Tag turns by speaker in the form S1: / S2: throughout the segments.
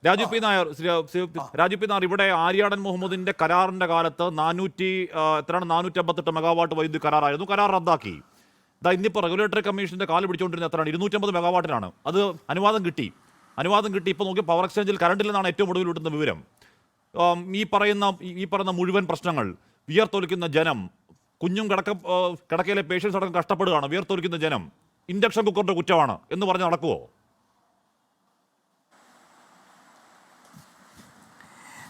S1: Raju P Nair, ഇവിടെ ആര്യാടൻ മുഹമ്മദിന്റെ കരാറിന്റെ കാലത്ത് 458 മെഗാവാട്ട് വൈദ്യുതി കരാറായിരുന്നു. കരാർ റദ്ദാക്കി. ഇന്നിപ്പോൾ റെഗുലേറ്ററി കമ്മീഷന്റെ കാല് പിടിച്ചുകൊണ്ടിരുന്ന എത്രയാണ്? 250 മെഗാവാട്ടിനാണ്. അത് അനുവാദം കിട്ടി. ഇപ്പോൾ നോക്കി പവർ എക്സ്ചേഞ്ചിൽ കറണ്ടില്ലെന്നാണ് ഏറ്റവും ഒടുവിൽ കിട്ടുന്ന വിവരം. ഈ പറയുന്ന മുഴുവൻ പ്രശ്നങ്ങൾ, വിയർത്തൊലിക്കുന്ന ജനം, കുഞ്ഞും കിടക്കയിലെ പേഷ്യൻസ് അടക്കം കഷ്ടപ്പെടുകയാണ്, വിയർത്തൊലിക്കുന്ന ജനം, ഇൻഡക്ഷൻ കുക്കറിന്റെ കുറ്റമാണ് എന്ന് പറഞ്ഞ് നടക്കുമോ?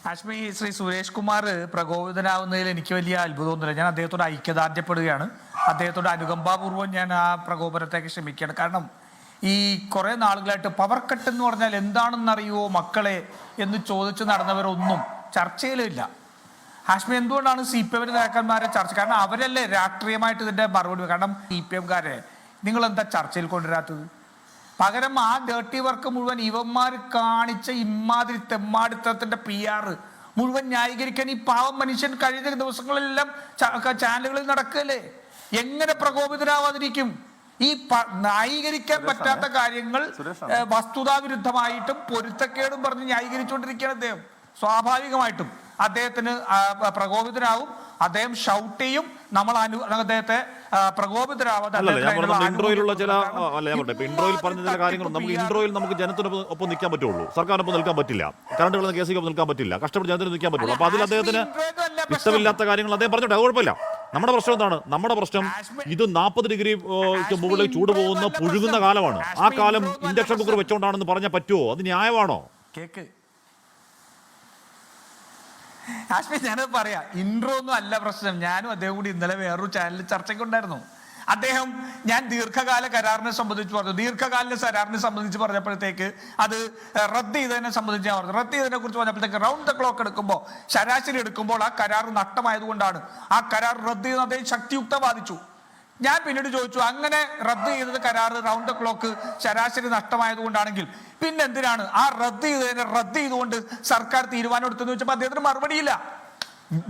S2: ഹാഷ്മി, ശ്രീ സുരേഷ് കുമാർ പ്രകോപിതനാവുന്നതിൽ എനിക്ക് വലിയ അത്ഭുതമൊന്നുമില്ല. ഞാൻ അദ്ദേഹത്തോട് ഐക്യദാർഢ്യപ്പെടുകയാണ്. അദ്ദേഹത്തോട് അനുകമ്പാപൂർവ്വം ഞാൻ ആ പ്രകോപനത്തേക്ക് ക്ഷമിക്കുകയാണ്. കാരണം ഈ കുറേ നാളുകളായിട്ട് പവർ കട്ട് എന്ന് പറഞ്ഞാൽ എന്താണെന്നറിയുമോ മക്കളെ എന്ന് ചോദിച്ച് നടന്നവരൊന്നും ചർച്ചയിലില്ല. ഹാഷ്മി, എന്തുകൊണ്ടാണ് CPM നേതാക്കന്മാരെ ചർച്ച? കാരണം അവരല്ലേ രാഷ്ട്രീയമായിട്ട് ഇതിൻ്റെ മറുപടി. കാരണം CPM-കാരെ നിങ്ങളെന്താ ചർച്ചയിൽ കൊണ്ടുവരാത്തത്? പകരം ആ ഡേർട്ടി വർക്ക് മുഴുവൻ ഇവന്മാർ കാണിച്ച ഇമാതിരി തെമ്മാടിത്തത്തിൻ്റെ PR മുഴുവൻ ന്യായീകരിക്കാൻ ഈ പാവം മനുഷ്യൻ കഴിഞ്ഞ ദിവസങ്ങളിലെല്ലാം ചാനലുകളിൽ നടക്കല്ലേ. എങ്ങനെ പ്രകോപിതരാവാതിരിക്കും? ഈ ന്യായീകരിക്കാൻ പറ്റാത്ത കാര്യങ്ങൾ വസ്തുതാവിരുദ്ധമായിട്ടും പൊരുത്തക്കേടും പറഞ്ഞ് ന്യായീകരിച്ചുകൊണ്ടിരിക്കുകയാണ് അദ്ദേഹം. സ്വാഭാവികമായിട്ടും അദ്ദേഹത്തിന് പ്രകോപിതരാവും, അദ്ദേഹം ഷൗട്ട് ചെയ്യും. നമ്മൾ അദ്ദേഹത്തെ പ്രകോപിതരാവാതെ
S1: ഇൻട്രോയിലുള്ള ഇൻട്രോയിൽ പറഞ്ഞ ചില കാര്യങ്ങൾ നമുക്ക് ജനത്തിനൊപ്പം നിൽക്കാൻ പറ്റുള്ളൂ, സർക്കാരിനൊപ്പം നിൽക്കാൻ പറ്റില്ല, കറണ്ട് കേസിനൊപ്പം നിൽക്കാൻ പറ്റില്ല, കഷ്ടപ്പെട്ട് ജനത്തിന് നിൽക്കാൻ പറ്റുള്ളൂ. അപ്പൊ അതിൽ അദ്ദേഹത്തിന് ഇഷ്ടമില്ലാത്ത കാര്യങ്ങൾ അദ്ദേഹം പറഞ്ഞിട്ട് കുഴപ്പമില്ല. നമ്മുടെ പ്രശ്നം എന്താണ്? നമ്മുടെ പ്രശ്നം ഇത് 40 ഡിഗ്രി മുകളിൽ ചൂട് പോകുന്ന പുഴുകുന്ന കാലമാണ്. ആ കാലം ഇൻഡക്ഷൻ കുക്കർ വെച്ചോണ്ടാണെന്ന് പറഞ്ഞാൽ പറ്റുമോ? അത് ന്യായമാണോ?
S2: കേക്ക് ഹാഷ്മി, ഞാനത് പറയാം. ഇൻട്രോ ഒന്നും അല്ല പ്രശ്നം. ഞാനും അദ്ദേഹം കൂടി ഇന്നലെ വേറൊരു ചാനലിൽ ചർച്ചയ്ക്കുണ്ടായിരുന്നു. അദ്ദേഹം ഞാൻ ദീർഘകാല കരാറിനെ സംബന്ധിച്ച് പറഞ്ഞു. ദീർഘകാല കരാറിനെ സംബന്ധിച്ച് പറഞ്ഞപ്പോഴത്തേക്ക് അത് റദ്ദ് ചെയ്തതിനെ സംബന്ധിച്ച് ഞാൻ പറഞ്ഞു. റദ്ദ് ചെയ്തതിനെ കുറിച്ച് പറഞ്ഞപ്പോഴത്തേക്ക് റൗണ്ട് ദ ക്ലോക്ക് എടുക്കുമ്പോൾ, ശരാശരി എടുക്കുമ്പോൾ ആ കരാർ നഷ്ടമായതുകൊണ്ടാണ് ആ കരാർ റദ്ദ് ചെയ്ത് അദ്ദേഹം ശക്തിയുക്തം വാദിച്ചു. ഞാൻ പിന്നീട് ചോദിച്ചു, അങ്ങനെ റദ്ദ് ചെയ്തത് കരാർ റൗണ്ട് ദ ക്ലോക്ക് ശരാശരി നഷ്ടമായതുകൊണ്ടാണെങ്കിൽ പിന്നെ എന്തിനാണ് ആ റദ്ദ് ചെയ്തുകൊണ്ട് സർക്കാർ തീരുമാനം എടുത്തെന്ന് വെച്ചപ്പോൾ അദ്ദേഹത്തിന് മറുപടിയില്ല.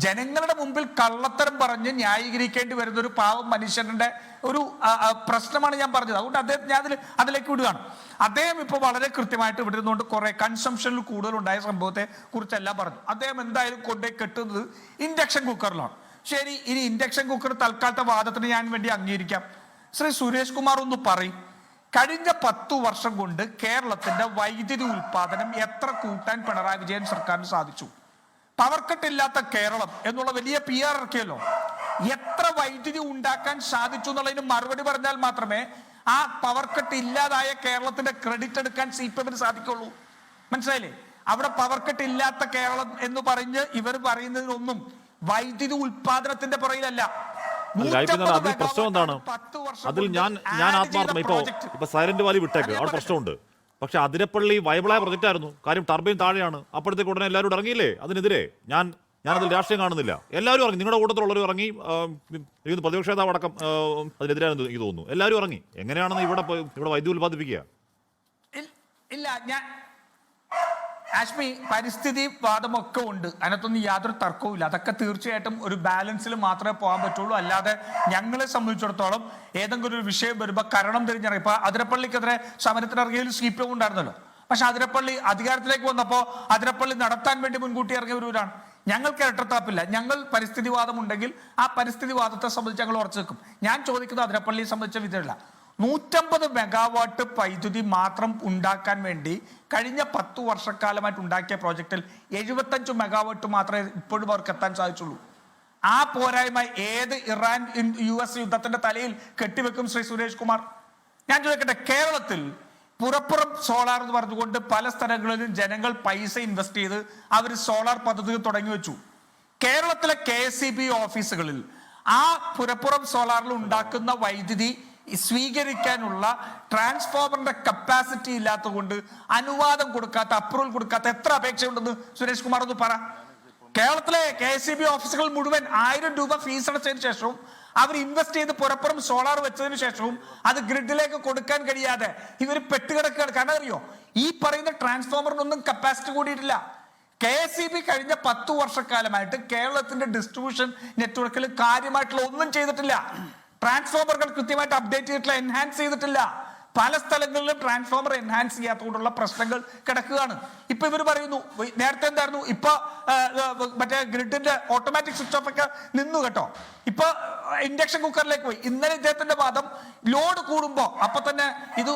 S2: ജനങ്ങളുടെ മുമ്പിൽ കള്ളത്തരം പറഞ്ഞ് ന്യായീകരിക്കേണ്ടി വരുന്ന ഒരു പാവം മനുഷ്യന്റെ ഒരു പ്രശ്നമാണ് ഞാൻ പറഞ്ഞത്. അതുകൊണ്ട് ഞാൻ അതിലേക്ക് വിടുകയാണ്. അദ്ദേഹം ഇപ്പോൾ വളരെ കൃത്യമായിട്ട് ഇവിടെ നിന്നുകൊണ്ട് കുറെ കൺസംഷനിൽ കൂടുതലുണ്ടായ സംഭവത്തെ കുറിച്ചെല്ലാം പറഞ്ഞു. അദ്ദേഹം എന്തായാലും കൊണ്ടേ കെട്ടുന്നത് ഇൻഡക്ഷൻ കുക്കറിലാണ്. ശരി, ഇനി ഇൻഡക്ഷൻ കുക്കർ തൽക്കാലത്തെ വാദത്തിന് ഞാൻ വേണ്ടി അംഗീകരിക്കാം. ശ്രീ സുരേഷ് കുമാർ ഒന്ന് പറയും, കഴിഞ്ഞ 10 വർഷം കൊണ്ട് കേരളത്തിന്റെ വൈദ്യുതി ഉൽപാദനം എത്ര കൂട്ടാൻ പിണറായി വിജയൻ സർക്കാരിന് സാധിച്ചു? പവർ കട്ട് ഇല്ലാത്ത കേരളം എന്നുള്ള വലിയ PR ഇറക്കിയല്ലോ. എത്ര വൈദ്യുതി ഉണ്ടാക്കാൻ സാധിച്ചു എന്നുള്ളതിന് മറുപടി പറഞ്ഞാൽ മാത്രമേ ആ പവർ കട്ട് ഇല്ലാതായ കേരളത്തിന്റെ ക്രെഡിറ്റ് എടുക്കാൻ CPM-ന് സാധിക്കുള്ളൂ. മനസ്സിലായില്ലേ? അവിടെ പവർ കട്ട് ഇല്ലാത്ത കേരളം എന്ന് പറഞ്ഞ് ഇവർ പറയുന്നതിനൊന്നും വൈദ്യുതി ഉൽപാദനത്തിന്റെ പുറയിലല്ല.
S1: അതിൽ പ്രശ്നം എന്താണ്? അതിൽ ഞാൻ ആത്മാർത്ഥം ഇപ്പൊ സൈലന്റ് വാലി വിട്ടേക്ക്, അവിടെ പ്രശ്നമുണ്ട്. പക്ഷെ അതിരപ്പള്ളി വയബിളായ പ്രൊജക്റ്റ് ആയിരുന്നു. കാര്യം ടർബൈൻ താഴെയാണ്. അപ്പോഴത്തേക്ക് ഉടനെ എല്ലാവരും ഇറങ്ങിയില്ലേ അതിനെതിരെ? ഞാനതിൽ രാഷ്ട്രീയം കാണുന്നില്ല. എല്ലാവരും ഇറങ്ങി, നിങ്ങളുടെ കൂട്ടത്തിലുള്ളവരും ഇറങ്ങി, പ്രതിപക്ഷ നേതാവ് അടക്കം അതിനെതിരാണെന്ന് എനിക്ക് തോന്നുന്നു. എല്ലാവരും ഇറങ്ങി. എങ്ങനെയാണെന്ന് ഇവിടെ വൈദ്യുതി ഉൽപ്പാദിപ്പിക്കുക?
S2: ഇല്ല, ഞാൻ ഹാഷ്മി, പരിസ്ഥിതി വാദമൊക്കെ ഉണ്ട്, അതിനകത്തൊന്നും യാതൊരു തർക്കവും ഇല്ല. അതൊക്കെ തീർച്ചയായിട്ടും ഒരു ബാലൻസിൽ മാത്രമേ പോകാൻ പറ്റുള്ളൂ. അല്ലാതെ ഞങ്ങളെ സംബന്ധിച്ചിടത്തോളം ഏതെങ്കിലും ഒരു വിഷയം വരുമ്പോൾ കരണം തിരിഞ്ഞിറങ്ങി. ഇപ്പൊ അതിരപ്പള്ളിക്കെതിരെ സമരത്തിനിറങ്ങിയതിൽ CPM ഉണ്ടായിരുന്നല്ലോ. പക്ഷെ അതിരപ്പള്ളി അധികാരത്തിലേക്ക് വന്നപ്പോൾ അതിരപ്പള്ളി നടത്താൻ വേണ്ടി മുൻകൂട്ടി ഇറങ്ങിയവരാണ്. ഞങ്ങൾക്ക് ഇരട്ടത്താപ്പില്ല. ഞങ്ങൾ പരിസ്ഥിതിവാദം ഉണ്ടെങ്കിൽ ആ പരിസ്ഥിതിവാദത്തെ സംബന്ധിച്ച് ഞങ്ങൾ ഉറച്ചു നിൽക്കും. ഞാൻ ചോദിക്കുന്നത് അതിരപ്പള്ളിയെ സംബന്ധിച്ച വിധമില്ല. 150 മെഗാവാട്ട് വൈദ്യുതി മാത്രം ഉണ്ടാക്കാൻ വേണ്ടി കഴിഞ്ഞ 10 വർഷക്കാലമായിട്ട് ഉണ്ടാക്കിയ പ്രോജക്റ്റിൽ 75 മെഗാവാട്ട് മാത്രമേ ഇപ്പോഴും അവർക്ക് എത്താൻ സാധിച്ചുള്ളൂ. ആ പോരായ്മ ഏത് ഇറാൻ US യുദ്ധത്തിന്റെ തലയിൽ കെട്ടിവെക്കും ശ്രീ സുരേഷ് കുമാർ? ഞാൻ ചോദിക്കട്ടെ, കേരളത്തിൽ പുറപ്പുറം സോളാർ എന്ന് പറഞ്ഞുകൊണ്ട് പല സ്ഥലങ്ങളിലും ജനങ്ങൾ പൈസ ഇൻവെസ്റ്റ് ചെയ്ത് അവർ സോളാർ പദ്ധതികൾ തുടങ്ങി വെച്ചു. കേരളത്തിലെ KSEB ഓഫീസുകളിൽ ആ പുറപ്പുറം സോളാറിൽ ഉണ്ടാക്കുന്ന വൈദ്യുതി സ്വീകരിക്കാനുള്ള ട്രാൻസ്ഫോമറിന്റെ കപ്പാസിറ്റി ഇല്ലാത്തത് കൊണ്ട് അനുവാദം കൊടുക്കാത്ത, അപ്രൂവൽ കൊടുക്കാത്ത എത്ര അപേക്ഷയുണ്ടെന്ന് സുരേഷ് കുമാർ ഒന്ന് പറ. കേരളത്തിലെ KSEB ഓഫീസുകൾ മുഴുവൻ 1000 രൂപ ഫീസ് അടച്ചതിന് ശേഷവും അവർ ഇൻവെസ്റ്റ് ചെയ്ത് പുറപ്പുറം സോളാർ വെച്ചതിന് ശേഷവും അത് ഗ്രിഡിലേക്ക് കൊടുക്കാൻ കഴിയാതെ ഇവർ പെട്ടുകിടക്കുകയാണ്. കാരണം അറിയോ, ഈ പറയുന്ന ട്രാൻസ്ഫോമറിനൊന്നും കപ്പാസിറ്റി കൂടിയിട്ടില്ല. KSEB കഴിഞ്ഞ 10 വർഷക്കാലമായിട്ട് കേരളത്തിന്റെ ഡിസ്ട്രിബ്യൂഷൻ നെറ്റ്വർക്കിൽ കാര്യമായിട്ടുള്ള ഒന്നും ചെയ്തിട്ടില്ല. ട്രാൻസ്ഫോമറുകൾ കൃത്യമായിട്ട് അപ്ഡേറ്റ് ചെയ്തിട്ടില്ല, എൻഹാൻസ് ചെയ്തിട്ടില്ല. പല സ്ഥലങ്ങളിലും ട്രാൻസ്ഫോമർ എൻഹാൻസ് ചെയ്യാത്തതുകൊണ്ടുള്ള പ്രശ്നങ്ങൾ കിടക്കുകയാണ്. ഇപ്പൊ ഇവർ പറയുന്നു നേരത്തെ എന്തായിരുന്നു, ഇപ്പൊ മറ്റേ ഗ്രിഡിന്റെ ഓട്ടോമാറ്റിക് സ്വിച്ച് ഓഫ് ഒക്കെ നിന്നു കേട്ടോ, ഇപ്പൊ ഇൻഡക്ഷൻ കുക്കറിലേക്ക് പോയി. ഇന്നലെ ഇദ്ദേഹത്തിന്റെ വാദം ലോഡ് കൂടുമ്പോ അപ്പൊ തന്നെ ഇത്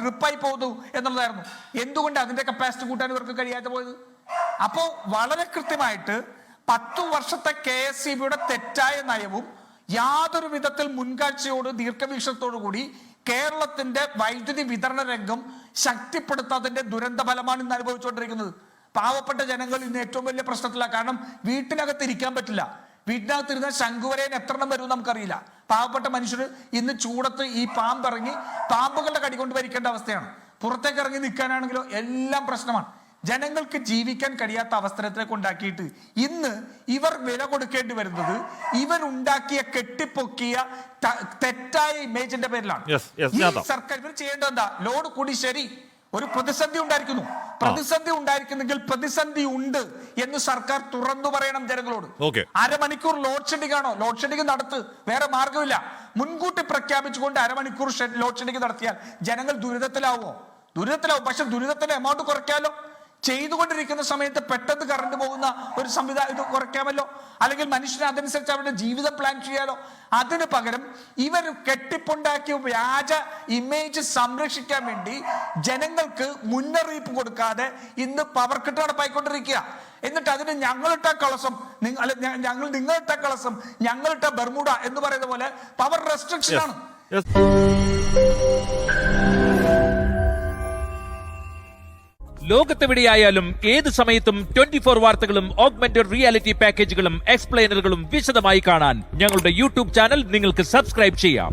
S2: ഡ്രിപ്പായി പോകുന്നു എന്നുള്ളതായിരുന്നു. എന്തുകൊണ്ട് അതിന്റെ കപ്പാസിറ്റി കൂട്ടാൻ ഇവർക്ക് കഴിയാതെ പോയത്? അപ്പോ വളരെ കൃത്യമായിട്ട് 10 വർഷത്തെ KSEBയുടെ തെറ്റായ നയവും യാതൊരു വിധത്തിൽ മുൻകാഴ്ചയോട് ദീർഘവീക്ഷണത്തോടു കൂടി കേരളത്തിന്റെ വൈദ്യുതി വിതരണ രംഗം ശക്തിപ്പെടുത്താതിന്റെ ദുരന്ത ഫലമാണ് ഇന്ന് അനുഭവിച്ചുകൊണ്ടിരിക്കുന്നത്. പാവപ്പെട്ട ജനങ്ങൾ ഇന്ന് ഏറ്റവും വലിയ പ്രശ്നത്തിലാണ്. കാരണം വീട്ടിനകത്ത് ഇരിക്കാൻ പറ്റില്ല. വീട്ടിനകത്തിരുന്ന ശംഖുവരേന് എത്ര എണ്ണം വരും നമുക്കറിയില്ല. പാവപ്പെട്ട മനുഷ്യർ ഇന്ന് ചൂടത്ത് ഈ പാമ്പിറങ്ങി പാമ്പുകളുടെ കടി കൊണ്ട് ഭരിക്കേണ്ട അവസ്ഥയാണ്. പുറത്തേക്ക് ഇറങ്ങി നിൽക്കാനാണെങ്കിലോ എല്ലാം പ്രശ്നമാണ്. ജനങ്ങൾക്ക് ജീവിക്കാൻ കഴിയാത്ത അവസരത്തിലേക്ക് ഉണ്ടാക്കിയിട്ട് ഇന്ന് ഇവർ വില കൊടുക്കേണ്ടി വരുന്നത് ഇവരുണ്ടാക്കിയ കെട്ടിപ്പൊക്കിയ തെറ്റായ ഇമേജിന്റെ പേരിലാണ്. ഈ സർക്കാർ ഇവർ ചെയ്യേണ്ടത് എന്താ? ലോഡ് കൂടി ശരി, ഒരു പ്രതിസന്ധി ഉണ്ടായിരിക്കുന്നു. പ്രതിസന്ധി ഉണ്ടായിരിക്കുന്നെങ്കിൽ പ്രതിസന്ധി ഉണ്ട് എന്ന് സർക്കാർ തുറന്നു പറയണം ജനങ്ങളോട്. അരമണിക്കൂർ ലോഡ് ഷെഡിംഗ് ആണോ? ലോഡ് ഷെഡിംഗ് നടത്ത്, വേറെ മാർഗമില്ല. മുൻകൂട്ടി പ്രഖ്യാപിച്ചുകൊണ്ട് അരമണിക്കൂർ ലോഡ് ഷെഡിംഗ് നടത്തിയാൽ ജനങ്ങൾ ദുരിതത്തിലാവുമോ? ദുരിതത്തിലാവും. പക്ഷെ ദുരിതത്തിന്റെ എമൗണ്ട് കുറയ്ക്കാമല്ലോ. ചെയ്തുകൊണ്ടിരിക്കുന്ന സമയത്ത് പെട്ടെന്ന് കറണ്ട് പോകുന്ന ഒരു സംവിധാനം ഇത് കുറയ്ക്കാമല്ലോ. അല്ലെങ്കിൽ മനുഷ്യന് അതനുസരിച്ച് അവരുടെ ജീവിതം പ്ലാൻ ചെയ്യാലോ. അതിന് പകരം ഇവർ കെട്ടിപ്പുണ്ടാക്കിയ വ്യാജ ഇമേജ് സംരക്ഷിക്കാൻ വേണ്ടി ജനങ്ങൾക്ക് മുന്നറിയിപ്പ് കൊടുക്കാതെ ഇന്ന് പവർ കട്ട് നടപ്പായിക്കൊണ്ടിരിക്കുക. എന്നിട്ട് അതിന് ഞങ്ങളിട്ട കളസം നിങ്ങളിട്ട കളസം ഞങ്ങളിട്ട ബർമുഡ എന്ന് പറയുന്ന പോലെ പവർ റെസ്ട്രിക്ഷൻ ആണ്.
S3: ലോകത്തെവിടെയായാലും ഏത് സമയത്തും 24 വാർത്തകളും ഓഗ്മെന്റഡ് റിയാലിറ്റി പാക്കേജുകളും എക്സ്പ്ലെയിനറുകളും വിശദമായി കാണാൻ ഞങ്ങളുടെ യൂട്യൂബ് ചാനൽ നിങ്ങൾക്ക് സബ്സ്ക്രൈബ് ചെയ്യാം.